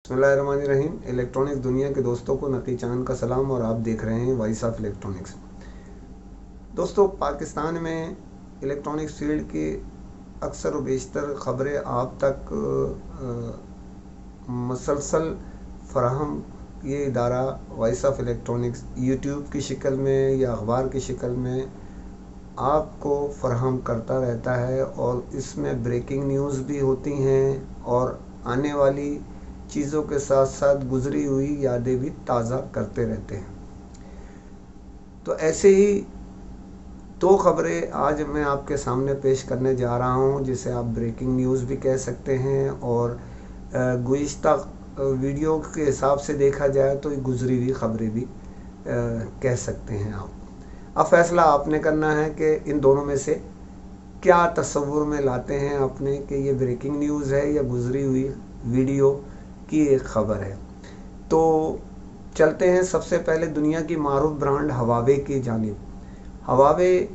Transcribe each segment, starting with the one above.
बिस्मिल्लाहिर्रहमानिर्रहीम। इलेक्ट्रॉनिक्स दुनिया के दोस्तों को नकी चांद का सलाम और आप देख रहे हैं वॉइस ऑफ इलेक्ट्रॉनिक्स। दोस्तों, पाकिस्तान में इलेक्ट्रॉनिक्स फील्ड की अक्सर व बेशतर ख़बरें आप तक मुसलसल फराहम ये इदारा वॉइस ऑफ इलेक्ट्रॉनिक्स यूट्यूब की शक्ल में या अखबार की शक्ल में आपको फराहम करता रहता है, और इसमें ब्रेकिंग न्यूज़ भी होती हैं और आने वाली चीज़ों के साथ साथ गुजरी हुई यादें भी ताज़ा करते रहते हैं। तो ऐसे ही दो खबरें आज मैं आपके सामने पेश करने जा रहा हूं, जिसे आप ब्रेकिंग न्यूज़ भी कह सकते हैं, और गुज़िश्ता वीडियो के हिसाब से देखा जाए तो गुजरी हुई खबरें भी कह सकते हैं आप। अब फैसला आपने करना है कि इन दोनों में से क्या तस्वुर में लाते हैं अपने कि ये ब्रेकिंग न्यूज़ है या गुजरी हुई वीडियो की एक ख़बर है। तो चलते हैं सबसे पहले दुनिया की मारूफ ब्रांड हवावे की जानिब। हवावे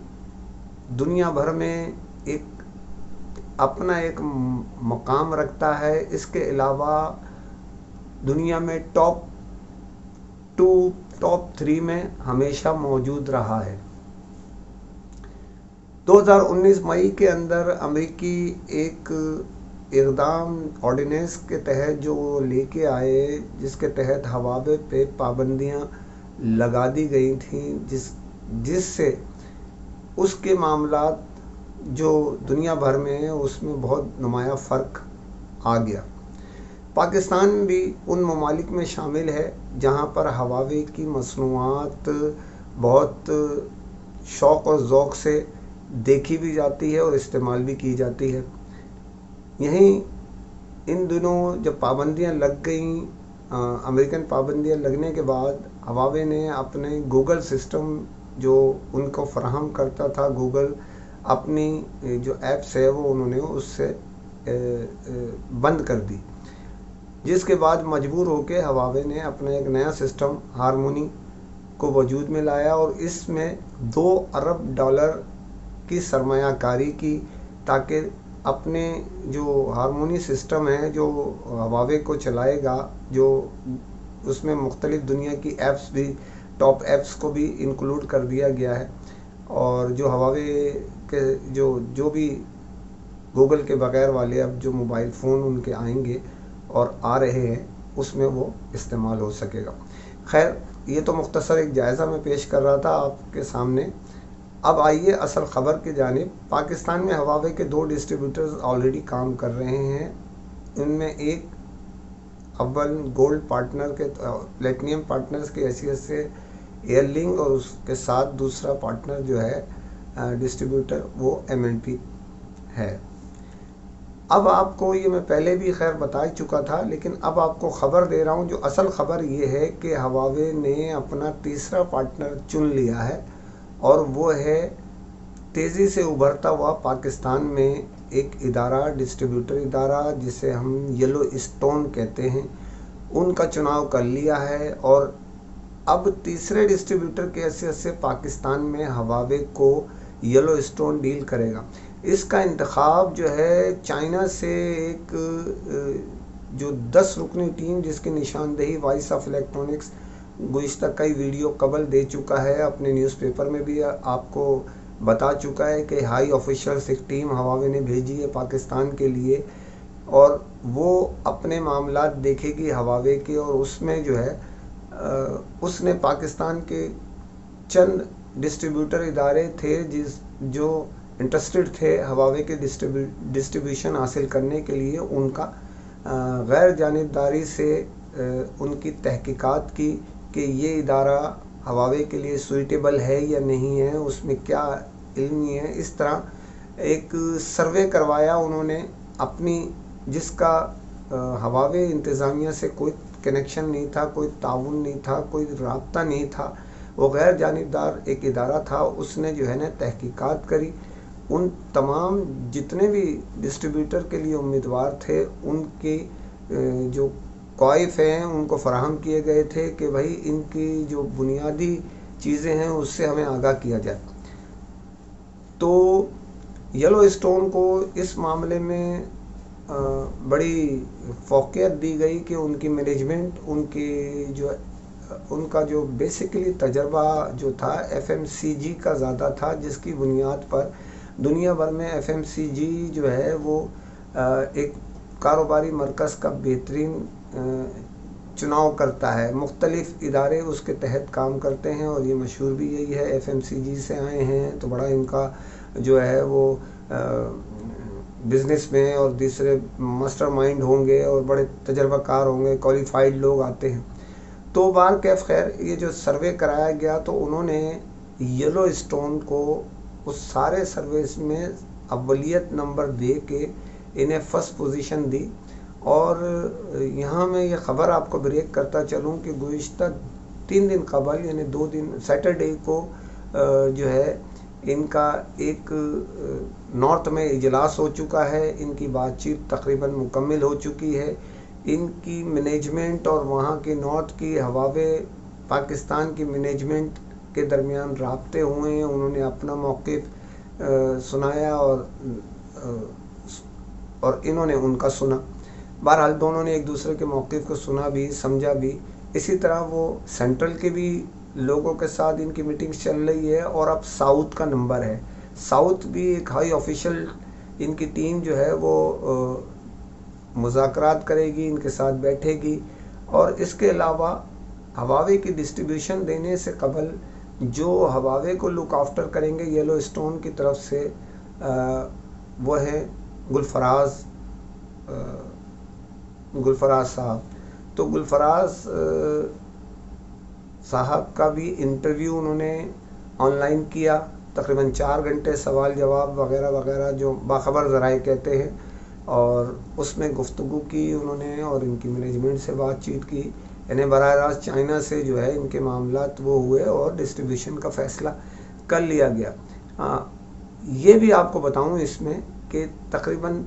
दुनिया भर में अपना एक मकाम रखता है। इसके अलावा दुनिया में टॉप 2 टॉप 3 में हमेशा मौजूद रहा है। 2019 मई के अंदर अमेरिकी एक इक़दाम ऑर्डिनेंस के तहत जो लेके आए, जिसके तहत हवावे पे पाबंदियां लगा दी गई थी, जिससे उसके मामलात जो दुनिया भर में है उसमें बहुत नुमाया फ़र्क आ गया। पाकिस्तान भी उन ममालिक में शामिल है जहां पर हवावे की मसनूआत बहुत शौक़ और ज़ौक़ से देखी भी जाती है और इस्तेमाल भी की जाती है। यहीं इन दिनों जब पाबंदियां लग गईं, अमेरिकन पाबंदियां लगने के बाद हवावे ने अपने गूगल सिस्टम जो उनको फराहम करता था, गूगल अपनी जो ऐप्स है वो उन्होंने उससे बंद कर दी, जिसके बाद मजबूर होकर हवावे ने अपना एक नया सिस्टम हारमोनी को वजूद में लाया और इसमें $2 अरब की सरमायाकारी की, ताकि अपने जो हारमोनी सिस्टम है जो हवावे को चलाएगा, जो उसमें मुख्तलिफ दुनिया की ऐप्स भी, टॉप ऐप्स को भी इंक्लूड कर दिया गया है, और जो हवावे के जो भी गूगल के बगैर वाले अब जो मोबाइल फ़ोन उनके आएंगे और आ रहे हैं उसमें वो इस्तेमाल हो सकेगा। खैर, ये तो मुख्तसर एक जायज़ा मैं पेश कर रहा था आपके सामने। अब आइए असल ख़बर की जानिब। पाकिस्तान में हवावे के 2 डिस्ट्रीब्यूटर्स ऑलरेडी काम कर रहे हैं। इनमें एक अव्वल गोल्ड पार्टनर के प्लेटिनियम पार्टनर्स की हैसियत से एयरलिंक, और उसके साथ दूसरा पार्टनर जो है डिस्ट्रीब्यूटर वो MNP है। अब आपको ये मैं पहले भी खैर बता ही चुका था, लेकिन अब आपको ख़बर दे रहा हूँ। जो असल ख़बर ये है कि हवावे ने अपना तीसरा पार्टनर चुन लिया है, और वो है तेज़ी से उभरता हुआ पाकिस्तान में एक इदारा, डिस्ट्रीब्यूटर इदारा, जिसे हम येलो स्टोन कहते हैं। उनका चुनाव कर लिया है और अब तीसरे डिस्ट्रीब्यूटर की हैसियत से पाकिस्तान में हवावे को येलो स्टोन डील करेगा। इसका इंतखाब जो है चाइना से एक जो 10 रुकनी टीम, जिसकी निशानदेही वॉइस ऑफ इलेक्ट्रॉनिक्स गुज़िश्ता कई वीडियो कबल दे चुका है, अपने न्यूज़पेपर में भी आपको बता चुका है कि हाई ऑफिशियल्स एक टीम हवावे ने भेजी है पाकिस्तान के लिए, और वो अपने मामलात देखेगी हवावे के, और उसमें जो है उसने पाकिस्तान के चंद डिस्ट्रीब्यूटर इदारे थे जो इंटरेस्टेड थे हवावे के डिस्ट्रीब्यूशन हासिल करने के लिए। उनका गैर जानिबदारी से उनकी तहकीकात की कि ये इदारा हवावे के लिए सूटेबल है या नहीं है, उसमें क्या इल्मी है। इस तरह एक सर्वे करवाया उन्होंने अपनी, जिसका हवावे इंतज़ामिया से कोई कनेक्शन नहीं था, कोई ताउन नहीं था, कोई राब्ता नहीं था। वो गैर जानिबदार एक इदारा था। उसने जो है ना तहकीकात करी, उन तमाम जितने भी डिस्ट्रीब्यूटर के लिए उम्मीदवार थे उनकी जो क्वाइफ हैं उनको फराहम किए गए थे कि भाई इनकी जो बुनियादी चीज़ें हैं उससे हमें आगाह किया जाए। तो येलो स्टोन को इस मामले में بڑی فوقیت دی گئی کہ ان کی مینجمنٹ، ان کا جو بیسیکلی تجربہ جو تھا ایف ایم سی جی کا زیادہ تھا، جس کی بنیاد پر دنیا بھر میں ایف ایم سی جی جو ہے وہ ایک کاروباری مرکز کا بہترین چناؤ کرتا ہے۔ مختلف ادارے اس کے تحت کام کرتے ہیں، اور یہ مشہور بھی یہی ہے، ایف ایم سی جی سے آئے ہیں تو بڑا ان کا جو ہے وہ بزنس میں اور دوسرے ماسٹر مائنڈ ہوں گے اور بڑے تجربہ کار ہوں گے، کوالیفائڈ لوگ آتے ہیں۔ تو بار کیف خیر یہ جو سروے کرایا گیا تو انہوں نے یلو اسٹون کو اس سارے سرویز میں اولیت نمبر دے کے انہیں فرسٹ پوزیشن دی۔ اور یہاں میں یہ خبر آپ کو بریک کرتا چلوں کہ گزشتہ 3 دن قبل، یعنی 2 دن سیٹرڈے کو جو ہے ان کا ایک نارتھ میں اجلاس ہو چکا ہے، ان کی بات چیت تقریباً مکمل ہو چکی ہے۔ ان کی مینجمنٹ اور وہاں کی نارتھ کی ہواوے پاکستان کی مینجمنٹ کے درمیان رابطے ہوئے ہیں، انہوں نے اپنا موقف سنایا اور انہوں نے ان کا سنا۔ بہرحال دونوں نے ایک دوسرے کے موقف کو سنا بھی، سمجھا بھی۔ اسی طرح وہ سینٹرل کے بھی لوگوں کے ساتھ ان کی میٹنگز چل رہی ہے، اور اب ساؤتھ کا نمبر ہے۔ ساؤتھ بھی ایک ہائی آفیشل ان کی ٹیم جو ہے وہ مذاکرات کرے گی، ان کے ساتھ بیٹھے گی۔ اور اس کے علاوہ ہواوے کی ڈسٹریبیوشن دینے سے قبل جو ہواوے کو لک آفٹر کریں گے یلو اسٹون کی طرف سے، وہ ہیں گلفراز صاحب۔ تو گلفراز صاحب کا بھی انٹرویو انہوں نے آن لائن کیا، تقریباً 4 گھنٹے سوال جواب وغیرہ وغیرہ جو باخبر ذرائع کہتے ہیں، اور اس میں گفتگو کی انہوں نے اور ان کی مینجمنٹ سے بات چیت کی۔ یعنی براہ راست چائنا سے جو ہے ان کے معاملات وہ ہوئے اور ڈسٹریبیوشن کا فیصلہ کر لیا گیا۔ یہ بھی آپ کو بتاؤں اس میں کہ تقریباً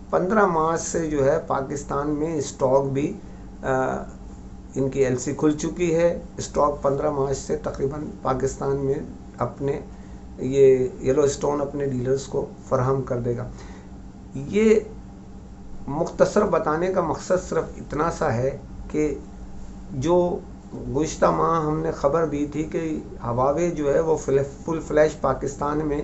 15 مارچ سے جو ہے پاکستان میں اسٹاک بھی ان کی ایل سی کھل چکی ہے۔ اسٹاک 15 مارچ سے تقریباً پاکستان میں اپنے یہ یلو اسٹون اپنے ڈیلرز کو فراہم کر دے گا۔ یہ مختصر بتانے کا مقصد صرف اتنا سا ہے کہ جو گزشتہ ماہ ہم نے خبر دی تھی کہ ہواوے جو ہے وہ فل فلیش پاکستان میں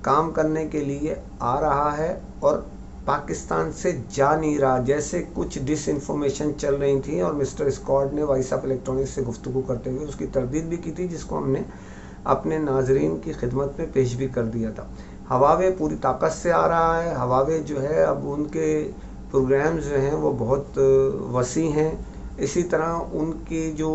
کام کرنے کے لیے آ رہا ہے اور پاکستان سے جا نہیں رہا، جیسے کچھ ڈس انفارمیشن چل رہی تھیں، اور مسٹر اسکاٹ نے وائس آف الیکٹرانکس سے گفتگو کرتے ہوئے اس کی تردید بھی کی تھی، جس کو ہم نے اپنے ناظرین کی خدمت میں پیش بھی کر دیا تھا۔ ہواوے پوری طاقت سے آ رہا ہے۔ ہواوے جو ہے اب ان کے پروگرامز جو ہیں وہ بہت وسیع ہیں۔ اسی طرح ان کے جو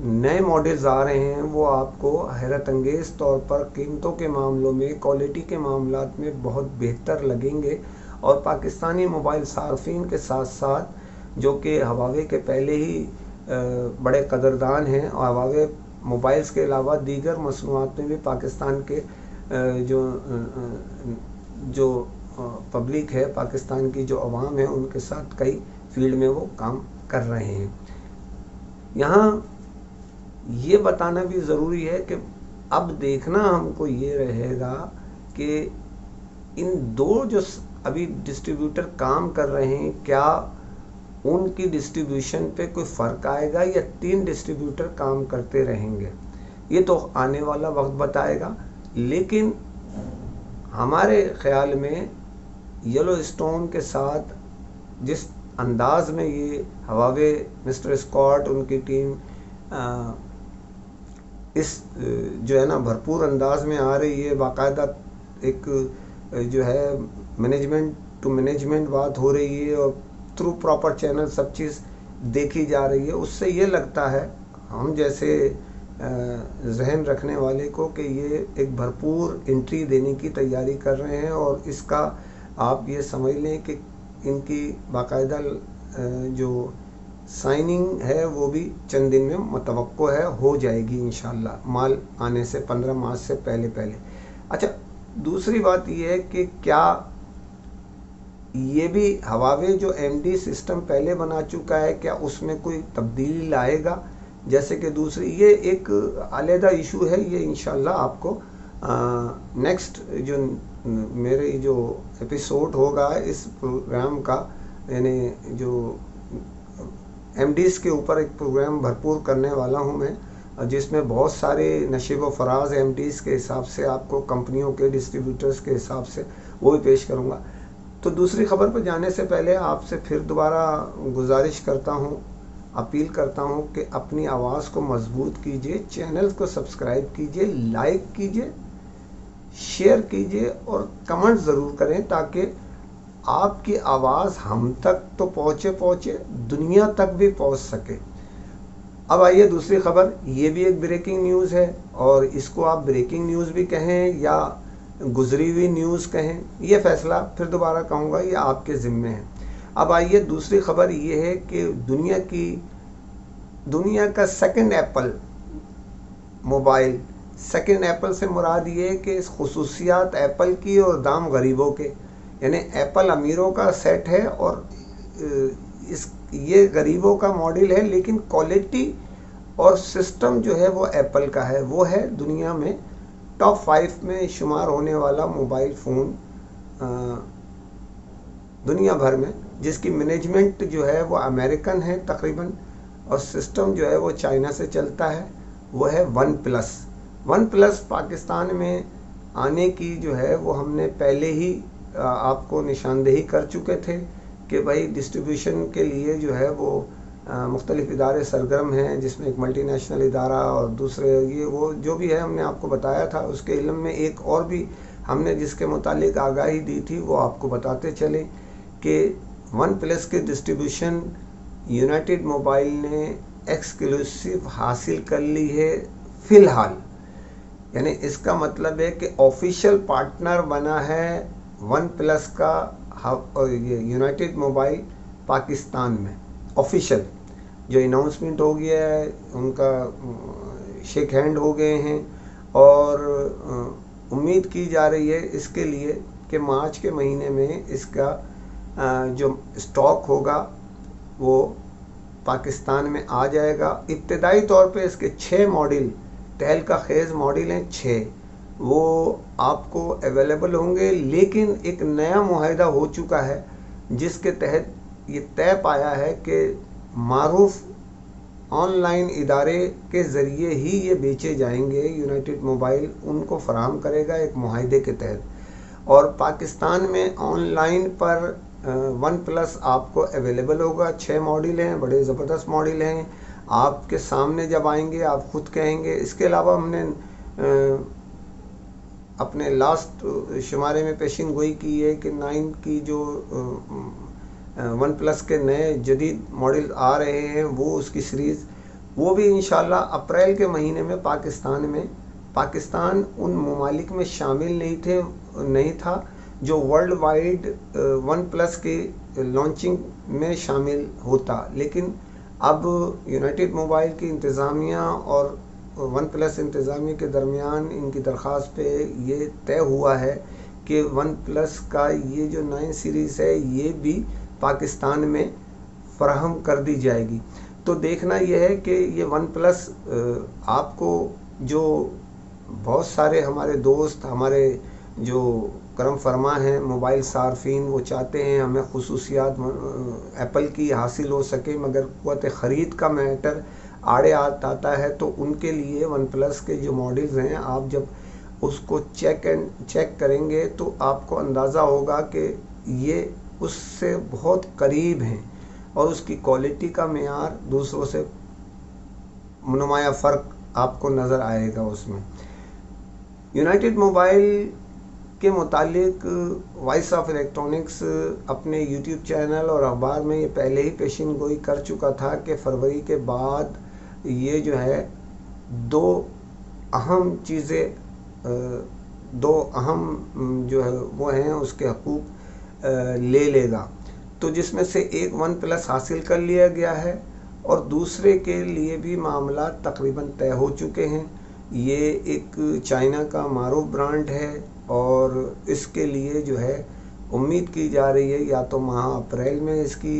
نئے ماڈلز آ رہے ہیں وہ آپ کو حیرت انگیز طور پر قیمتوں کے معاملوں میں، کوالٹی کے معاملات میں بہت بہتر لگیں گے، اور پاکستانی موبائل صارفین کے ساتھ ساتھ جو کہ ہواوے کے پہلے ہی بڑے قدردان ہیں، اور ہواوے موبائلز کے علاوہ دیگر مصنوعات میں بھی پاکستان کے جو پبلک ہے، پاکستان کی جو عوام ہے، ان کے ساتھ کئی فیلڈ میں وہ کام کر رہے ہیں۔ یہاں یہ بتانا بھی ضروری ہے کہ اب دیکھنا ہم کو یہ رہے گا کہ ان 2 جو ابھی ڈسٹریبیوٹر کام کر رہے ہیں، کیا ان کی ڈسٹریبیوشن پہ کوئی فرق آئے گا، یا 3 ڈسٹریبیوٹر کام کرتے رہیں گے؟ یہ تو آنے والا وقت بتائے گا، لیکن ہمارے خیال میں یلو اسٹون کے ساتھ جس انداز میں یہ ہواوے، مسٹر اسکاٹ، ان کی ٹیم اس جو ہے نا بھرپور انداز میں آ رہی ہے، باقاعدہ ایک جو ہے مینجمنٹ ٹو مینجمنٹ بات ہو رہی ہے، اور تھرو پراپر چینل سب چیز دیکھی جا رہی ہے، اس سے یہ لگتا ہے ہم جیسے ذہن رکھنے والے کو کہ یہ ایک بھرپور انٹری دینے کی تیاری کر رہے ہیں، اور اس کا آپ یہ سمجھ لیں کہ ان کی باقاعدہ جو سائننگ ہے وہ بھی چند دن میں متوقع ہے، ہو جائے گی انشاءاللہ مال آنے سے 15 مارچ سے پہلے۔ اچھا، دوسری بات یہ ہے کہ کیا یہ بھی ہواوے جو ایم ڈی سسٹم پہلے بنا چکا ہے، کیا اس میں کوئی تبدیلی لائے گا؟ جیسے کہ دوسری یہ ایک علیحدہ ایشو ہے، یہ انشاءاللہ آپ کو نیکسٹ جو میرے جو ایپیسوڈ ہوگا اس پروگرام کا यानी जो MDs के ऊपर एक प्रोग्राम भरपूर करने वाला हूं मैं, जिसमें बहुत सारे नशीब व फराज MDs के हिसाब से आपको कंपनियों के डिस्ट्रीब्यूटर्स के हिसाब से वो भी पेश करूंगा। तो दूसरी खबर पर जाने से पहले आपसे फिर दोबारा गुजारिश करता हूं, अपील करता हूं कि अपनी आवाज़ को मजबूत कीजिए, चैनल को सब्सक्राइब कीजिए, लाइक कीजिए, शेयर कीजिए और कमेंट ज़रूर करें ताकि आपकी आवाज़ हम तक तो पहुँचे, दुनिया तक भी पहुँच सके। अब आइए दूसरी खबर, ये भी एक ब्रेकिंग न्यूज़ है और इसको आप ब्रेकिंग न्यूज़ भी कहें या गुजरी हुई न्यूज़ कहें, ये फैसला फिर दोबारा कहूँगा ये आपके ज़िम्मे है। अब आइए दूसरी खबर ये है कि दुनिया का second Apple mobile, second Apple से मुराद ये है कि इस खुसूसियात एप्पल की और दाम गरीबों के, यानी एप्पल अमीरों का सेट है और ये गरीबों का मॉडल है, लेकिन क्वालिटी और सिस्टम जो है वो एप्पल का है। वो है दुनिया में टॉप 5 में शुमार होने वाला मोबाइल फ़ोन दुनिया भर में, जिसकी मैनेजमेंट जो है वो अमेरिकन है तकरीबन और सिस्टम जो है वो चाइना से चलता है। वो है वन प्लस पाकिस्तान में आने की जो है वो हमने पहले ही आपको निशानदेही कर चुके थे कि भाई डिस्ट्रीब्यूशन के लिए जो है वो मुख्तलिफ इदारे सरगर्म हैं, जिसमें एक मल्टीनेशनल इदारा और दूसरे ये वो जो भी है हमने आपको बताया था। उसके इल्म में एक और भी हमने जिसके मुतालिक आगाही दी थी वो आपको बताते चले कि वन प्लस के डिस्ट्रीब्यूशन यूनाइटेड मोबाइल ने एक्सक्लूसिव हासिल कर ली है फ़िलहाल, यानी इसका मतलब है कि ऑफिशियल पार्टनर बना है वन प्लस का ये यूनाइटेड मोबाइल पाकिस्तान में। ऑफिशियल जो अनाउंसमेंट हो गया है, उनका शेक हैंड हो गए हैं और उम्मीद की जा रही है इसके लिए कि मार्च के महीने में इसका जो स्टॉक होगा वो पाकिस्तान में आ जाएगा। इब्तदाई तौर पे इसके 6 मॉडल, तहलका खेज़ मॉडल हैं 6, वो आपको अवेलेबल होंगे। लेकिन एक नया मुआहदा हो चुका है जिसके तहत ये तय पाया है कि मारूफ ऑनलाइन इदारे के ज़रिए ही ये बेचे जाएंगे। यूनाइटेड मोबाइल उनको फराहम करेगा एक मुआहदे के तहत, और पाकिस्तान में ऑनलाइन पर वन प्लस आपको अवेलेबल होगा। 6 मॉडल हैं, बड़े ज़बरदस्त मॉडल हैं, आपके सामने जब आएंगे आप खुद कहेंगे। इसके अलावा हमने अपने लास्ट शुमारे में पेशिन गोई की है कि 9 की जो वन प्लस के नए जदीद मॉडल आ रहे हैं वो उसकी सीरीज़ वो भी इंशाल्लाह अप्रैल के महीने में पाकिस्तान उन ममालिक में शामिल नहीं था जो वर्ल्ड वाइड वन प्लस की लॉन्चिंग में शामिल होता। लेकिन अब यूनाइटेड मोबाइल की इंतज़ामिया और वन प्लस इंतज़ामिया के दरमियान इनकी दरख्वास्त पे ये तय हुआ है कि वन प्लस का ये जो 9 सीरीज़ है ये भी पाकिस्तान में फराहम कर दी जाएगी। तो देखना यह है कि ये वन प्लस आपको जो बहुत सारे हमारे दोस्त, हमारे जो करम फरमा हैं मोबाइल सार्फिन, वो चाहते हैं हमें खुसूसियात एप्पल की हासिल हो सके, मगर क़ुव्वत ख़रीद का मैटर आड़े आता है। तो उनके लिए वन प्लस के जो मॉडल्स हैं आप जब उसको चेक करेंगे तो आपको अंदाज़ा होगा कि ये उससे बहुत करीब हैं और उसकी क्वालिटी का मेयार दूसरों से नुमाया फ़र्क आपको नज़र आएगा उसमें। यूनाइटेड मोबाइल के मुतालिक वॉइस ऑफ इलेक्ट्रॉनिक्स अपने यूट्यूब चैनल और अखबार में ये पहले ही पेशिन गोई कर चुका था कि फरवरी के बाद ये जो है दो अहम जो है वो हैं उसके हकूक़ ले लेगा। तो जिसमें से एक वन प्लस हासिल कर लिया गया है और दूसरे के लिए भी मामला तकरीबन तय हो चुके हैं। ये एक चाइना का मारूफ ब्रांड है और इसके लिए जो है उम्मीद की जा रही है या तो माह अप्रैल में इसकी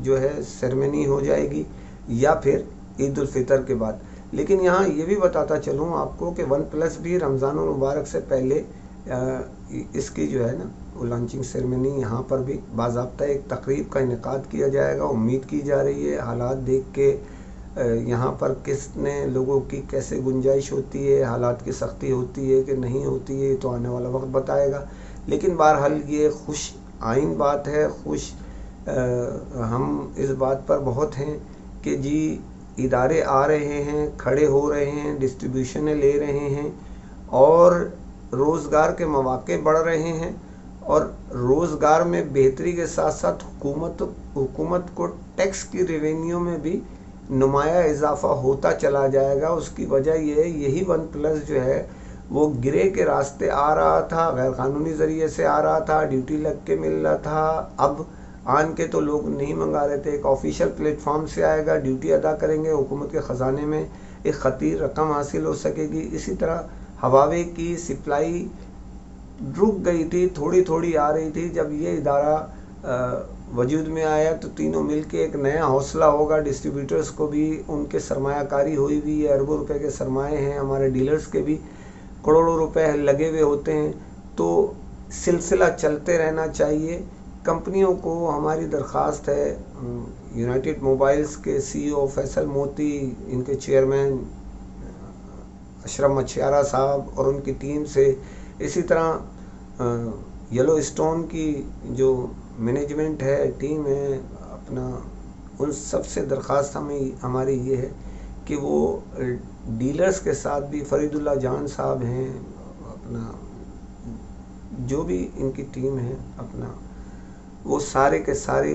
जो है सेरेमनी हो जाएगी या फिर ईद उल फितर के बाद। लेकिन यहाँ ये भी बताता चलूँ आपको कि वन प्लस भी रमज़ान मुबारक से पहले इसकी जो है ना लॉन्चिंग सेरेमनी यहाँ पर भी बाज़ाब्ता एक तकरीब का इनेकाद किया जाएगा। उम्मीद की जा रही है, हालात देख के यहाँ पर किसने लोगों की कैसे गुंजाइश होती है, हालात की सख्ती होती है कि नहीं होती है, तो आने वाला वक्त बताएगा। लेकिन बहरहाल ये खुश आइन बात है, हम इस बात पर बहुत हैं कि जी इदारे आ रहे हैं, खड़े हो रहे हैं, डिस्ट्रीब्यूशनें ले रहे हैं और रोज़गार के मौके बढ़ रहे हैं और रोज़गार में बेहतरी के साथ साथ हुकूमत को टैक्स की रेवेन्यू में भी नुमाया इजाफा होता चला जाएगा। उसकी वजह ये है, यही वन प्लस जो है वो गिरे के रास्ते आ रहा था, गैर कानूनी ज़रिए से आ रहा था, ड्यूटी लग के मिल रहा था, अब आन के तो लोग नहीं मंगा रहे थे। एक ऑफिशियल प्लेटफॉर्म से आएगा, ड्यूटी अदा करेंगे, हुकूमत के ख़जाने में एक ख़तीर रकम हासिल हो सकेगी। इसी तरह हवावे की सप्लाई रुक गई थी, थोड़ी थोड़ी आ रही थी। जब ये इदारा वजूद में आया तो तीनों मिलके एक नया हौसला होगा। डिस्ट्रीब्यूटर्स को भी उनके सरमायाकारी हुई हुई है, अरबों रुपए के सरमाए हैं, हमारे डीलर्स के भी करोड़ों रुपए लगे हुए होते हैं। तो सिलसिला चलते रहना चाहिए। कंपनियों को हमारी दरख्वास्त है, यूनाइटेड मोबाइल्स के CEO फैसल मोती, इनके चेयरमैन अशरफ मछियारा साहब और उनकी टीम से, इसी तरह येलो स्टोन की जो मैनेजमेंट है, टीम है अपना, उन सब से दरख्वास्त हमारी ये है कि वो डीलर्स के साथ भी, फरीदुल्लाह जान साहब हैं अपना, जो भी इनकी टीम है अपना, वो सारे के सारे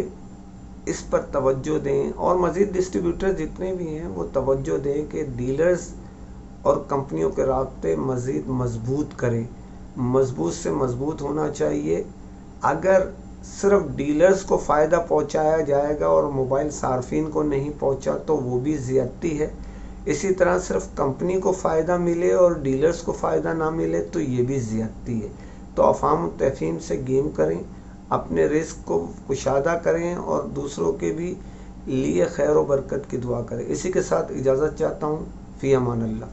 इस पर तवज्जो दें और मज़ीद डिस्ट्रीब्यूटर जितने भी हैं वो तवज्जो दें कि डीलर्स और कंपनियों के राब्ते मज़ीद मजबूत करें। मजबूत से मजबूत होना चाहिए। अगर सिर्फ डीलर्स को फ़ायदा पहुंचाया जाएगा और मोबाइल सार्फिन को नहीं पहुंचा तो वो भी ज़्यादती है। इसी तरह सिर्फ कंपनी को फ़ायदा मिले और डीलर्स को फ़ायदा ना मिले तो ये भी ज़्यादती है। तो अफ़ाम तफ़हीम से गेम करें, अपने रिस्क को कुशादा करें और दूसरों के भी लिए खैर व बरकत की दुआ करें। इसी के साथ इजाज़त चाहता हूँ। फ़ी अमान अल्लाह।